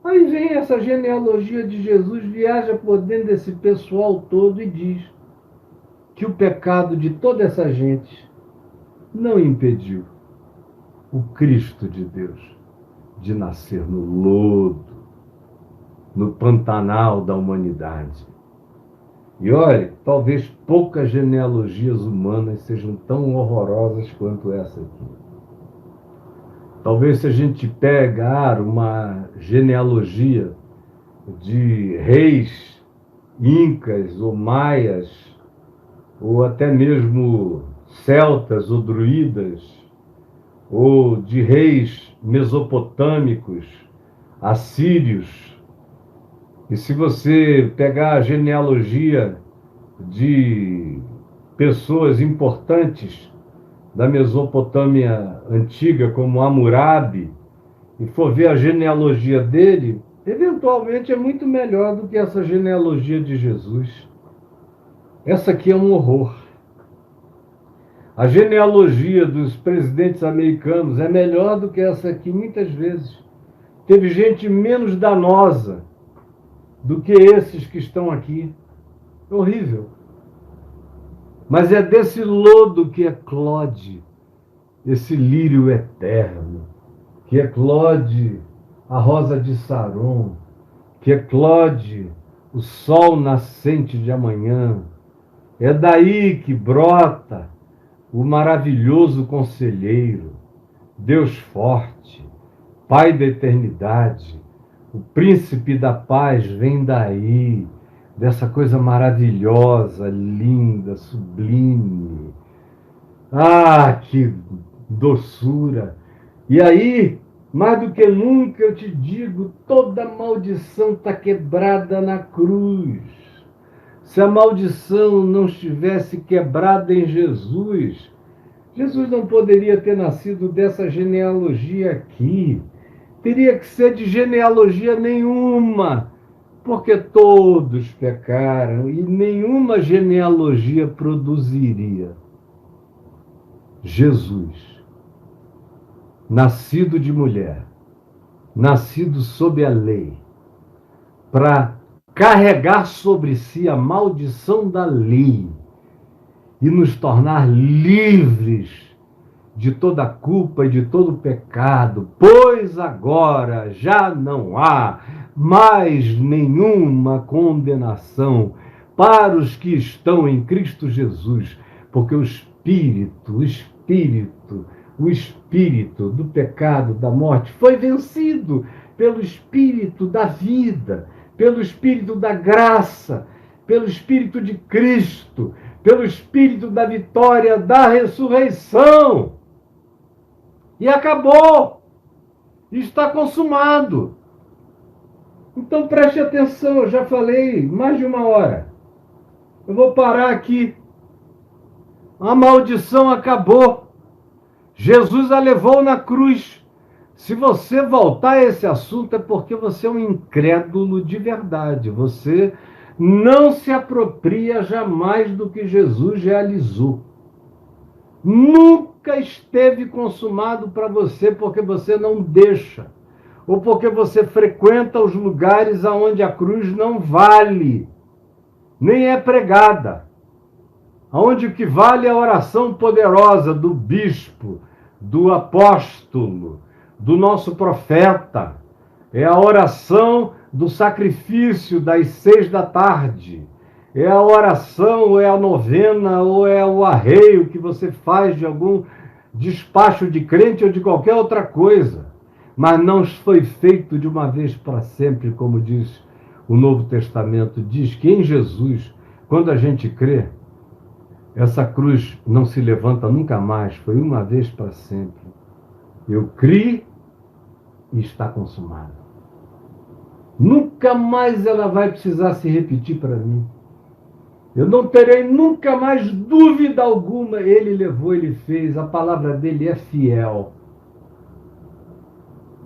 Aí vem essa genealogia de Jesus, viaja por dentro desse pessoal todo e diz que o pecado de toda essa gente não impediu o Cristo de Deus de nascer no lodo, no Pantanal da humanidade. E olha, talvez poucas genealogias humanas sejam tão horrorosas quanto essa aqui. Talvez se a gente pegar uma genealogia de reis incas ou maias, ou até mesmo celtas ou druidas, ou de reis mesopotâmicos, assírios, e se você pegar a genealogia de pessoas importantes da Mesopotâmia antiga, como Hammurabi, e for ver a genealogia dele, eventualmente é muito melhor do que essa genealogia de Jesus. Essa aqui é um horror. A genealogia dos presidentes americanos é melhor do que essa aqui, muitas vezes. Teve gente menos danosa do que esses que estão aqui. Horrível. Mas é desse lodo que eclode esse lírio eterno, que eclode a rosa de Saron, que eclode o sol nascente de amanhã. É daí que brota o maravilhoso conselheiro, Deus forte, Pai da eternidade, o príncipe da paz vem daí, dessa coisa maravilhosa, linda, sublime. Ah, que doçura! E aí, mais do que nunca eu te digo, toda maldição está quebrada na cruz. Se a maldição não estivesse quebrada em Jesus, Jesus não poderia ter nascido dessa genealogia aqui. Teria que ser de genealogia nenhuma, porque todos pecaram e nenhuma genealogia produziria Jesus, nascido de mulher, nascido sob a lei, para carregar sobre si a maldição da lei e nos tornar livres de toda culpa e de todo pecado, pois agora já não há mais nenhuma condenação para os que estão em Cristo Jesus, porque o espírito do pecado, da morte, foi vencido pelo Espírito da vida, pelo Espírito da graça, pelo Espírito de Cristo, pelo Espírito da vitória, da ressurreição. E acabou. Está consumado. Então preste atenção, eu já falei mais de uma hora. Eu vou parar aqui. A maldição acabou. Jesus a levou na cruz. Se você voltar a esse assunto é porque você é um incrédulo de verdade. Você não se apropria jamais do que Jesus realizou. Nunca esteve consumado para você porque você não deixa, ou porque você frequenta os lugares aonde a cruz não vale, nem é pregada. Onde o que vale é a oração poderosa do bispo, do apóstolo, do nosso profeta. É a oração do sacrifício das 6 da tarde. É a oração, ou é a novena, ou é o arreio que você faz de algum despacho de crente ou de qualquer outra coisa. Mas não foi feito de uma vez para sempre, como diz o Novo Testamento. Diz que em Jesus, quando a gente crê, essa cruz não se levanta nunca mais, foi uma vez para sempre. Eu criei e está consumado. Nunca mais ela vai precisar se repetir para mim. Eu não terei nunca mais dúvida alguma. Ele levou, ele fez, a palavra dele é fiel.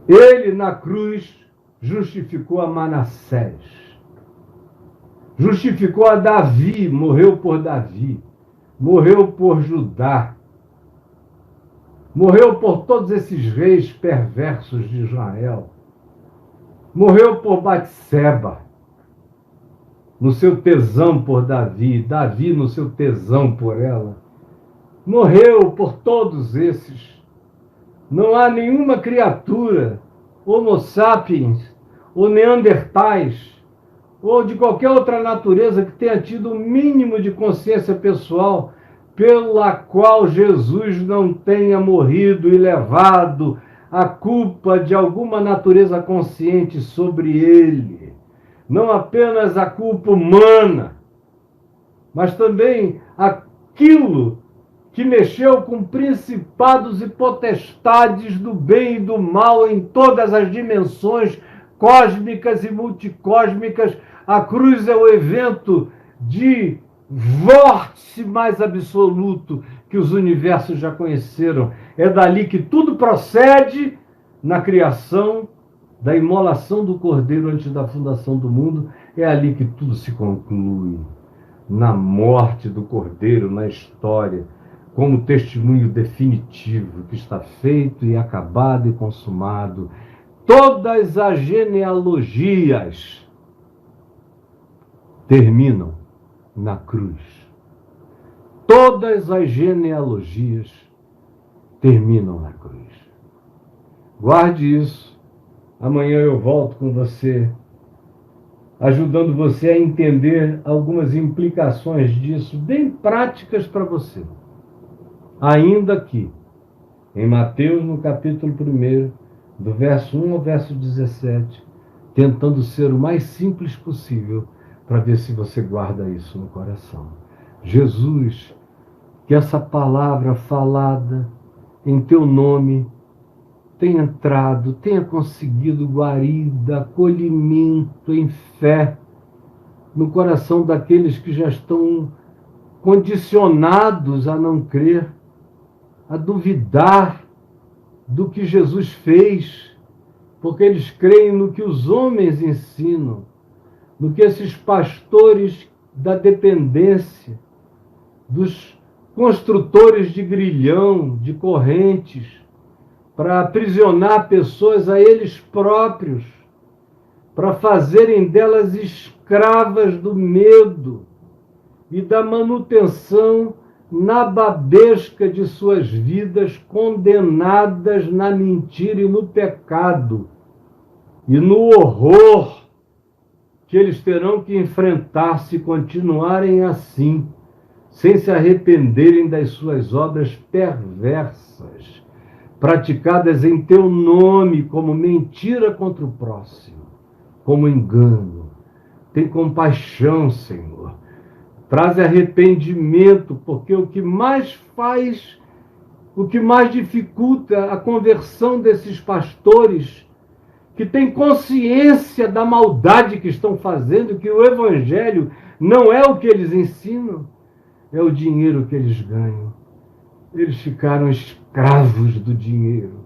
Ele na cruz justificou a Manassés. Justificou a Davi, morreu por Davi. Morreu por Judá, morreu por todos esses reis perversos de Israel, morreu por Batseba, no seu tesão por Davi, Davi no seu tesão por ela, morreu por todos esses. Não há nenhuma criatura, Homo sapiens, ou Neandertais, ou de qualquer outra natureza que tenha tido o mínimo de consciência pessoal pela qual Jesus não tenha morrido e levado a culpa de alguma natureza consciente sobre ele. Não apenas a culpa humana, mas também aquilo que mexeu com principados e potestades do bem e do mal em todas as dimensões cósmicas e multicósmicas. A cruz é o evento de vórtice mais absoluto que os universos já conheceram. É dali que tudo procede na criação, da imolação do Cordeiro antes da fundação do mundo. É ali que tudo se conclui, na morte do Cordeiro, na história, como testemunho definitivo que está feito e acabado e consumado. Todas as genealogias terminam na cruz. Todas as genealogias terminam na cruz. Guarde isso. Amanhã eu volto com você, ajudando você a entender algumas implicações disso, bem práticas para você. Ainda aqui, em Mateus, no capítulo 1, do verso 1 ao verso 17, tentando ser o mais simples possível para ver se você guarda isso no coração. Jesus, que essa palavra falada em teu nome tenha entrado, tenha conseguido guarida, acolhimento em fé no coração daqueles que já estão condicionados a não crer, a duvidar do que Jesus fez, porque eles creem no que os homens ensinam, no que esses pastores da dependência, dos construtores de grilhão, de correntes, para aprisionar pessoas a eles próprios, para fazerem delas escravas do medo e da manutenção nababesca de suas vidas, condenadas na mentira e no pecado, e no horror que eles terão que enfrentar se continuarem assim, sem se arrependerem das suas obras perversas, praticadas em teu nome como mentira contra o próximo, como engano. Tem compaixão, Senhor. Traz arrependimento, porque o que mais faz, o que mais dificulta a conversão desses pastores, que têm consciência da maldade que estão fazendo, que o evangelho não é o que eles ensinam, é o dinheiro que eles ganham. Eles ficaram escravos do dinheiro.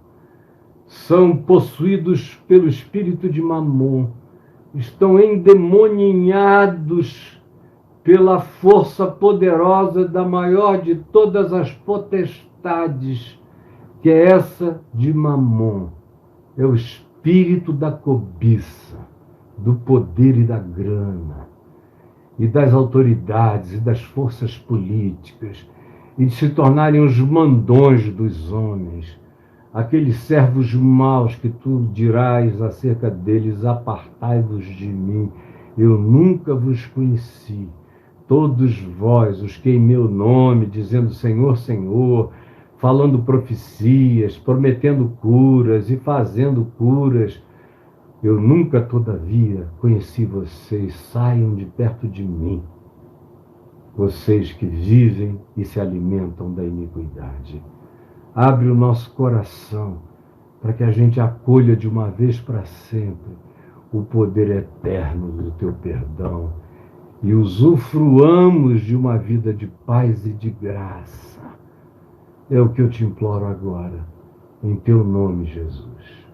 São possuídos pelo espírito de Mamon. Estão endemoninhados pela força poderosa da maior de todas as potestades, que é essa de Mamon. É o espírito da cobiça, do poder e da grana, e das autoridades e das forças políticas, e de se tornarem os mandões dos homens, aqueles servos maus que tu dirás acerca deles: apartai-vos de mim, eu nunca vos conheci. Todos vós, os que em meu nome, dizendo Senhor, Senhor, falando profecias, prometendo curas e fazendo curas, eu nunca, todavia, conheci vocês. Saiam de perto de mim, vocês que vivem e se alimentam da iniquidade. Abre o nosso coração para que a gente acolha de uma vez para sempre o poder eterno do teu perdão e usufruamos de uma vida de paz e de graça. É o que eu te imploro agora, em teu nome, Jesus.